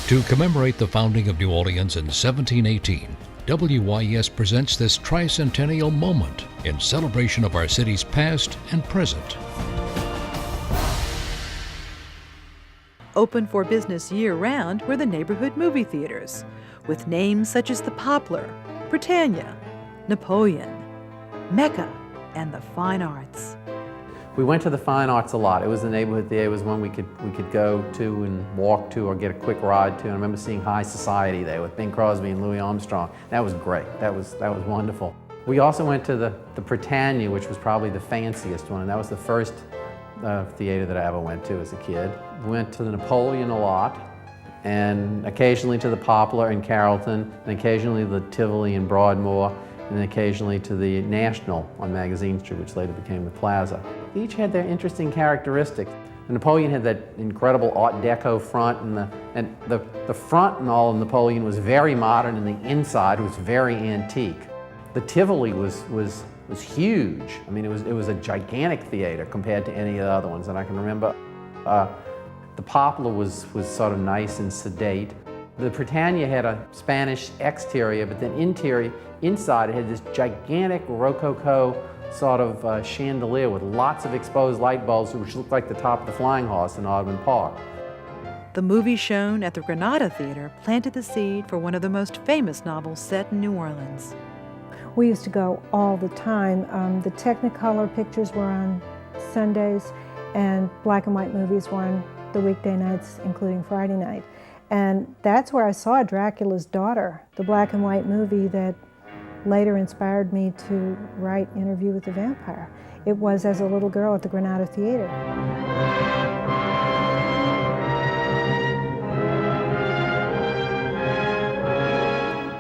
To commemorate the founding of New Orleans in 1718, WYES presents this tricentennial moment in celebration of our city's past and present. Open for business year-round were the neighborhood movie theaters, with names such as the Poplar, Britannia, Napoleon, Mecca, and the Fine Arts. We went to the Fine Arts a lot. It was the neighborhood theater. It was one we could go to and walk to or get a quick ride to. And I remember seeing High Society there with Bing Crosby and Louis Armstrong. That was great. That was wonderful. We also went to the Britannia, which was probably the fanciest one, and that was the first theater that I ever went to as a kid. We went to the Napoleon a lot, and occasionally to the Poplar in Carrollton, and occasionally the Tivoli in Broadmoor, and occasionally to the National on Magazine Street, which later became the Plaza. They each had their interesting characteristics. The Napoleon had that incredible Art Deco front, and the front and all of Napoleon was very modern, and the inside was very antique. The Tivoli was huge. I mean, it was a gigantic theater compared to any of the other ones, and I can remember the Poplar was sort of nice and sedate. The Britannia had a Spanish exterior, but then inside it had this gigantic Rococo sort of chandelier with lots of exposed light bulbs, which looked like the top of the Flying Horse in Audubon Park. The movie shown at the Granada Theater planted the seed for one of the most famous novels set in New Orleans. We used to go all the time. The Technicolor pictures were on Sundays, and black and white movies were on the weekday nights, including Friday night. And that's where I saw Dracula's Daughter, the black and white movie that later inspired me to write Interview with the Vampire. It was as a little girl at the Granada Theater.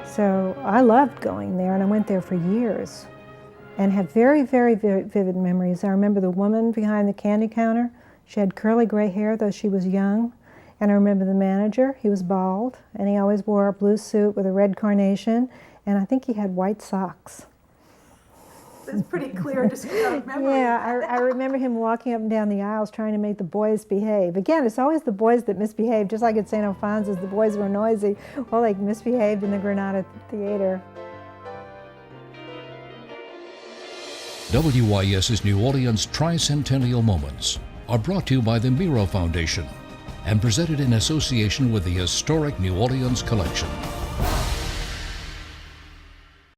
So I loved going there, and I went there for years and have very, very, very vivid memories. I remember the woman behind the candy counter. She had curly gray hair, though she was young. And I remember the manager. He was bald, and he always wore a blue suit with a red carnation, and I think he had white socks. That's pretty clear memory. Yeah, I remember him walking up and down the aisles trying to make the boys behave. Again, it's always the boys that misbehave, just like at St. Alphonsus, the boys were noisy. Well, they misbehaved in the Granada Theater. WYS's New Orleans Tricentennial Moments are brought to you by the Miro Foundation and presented in association with the historic New Orleans Collection.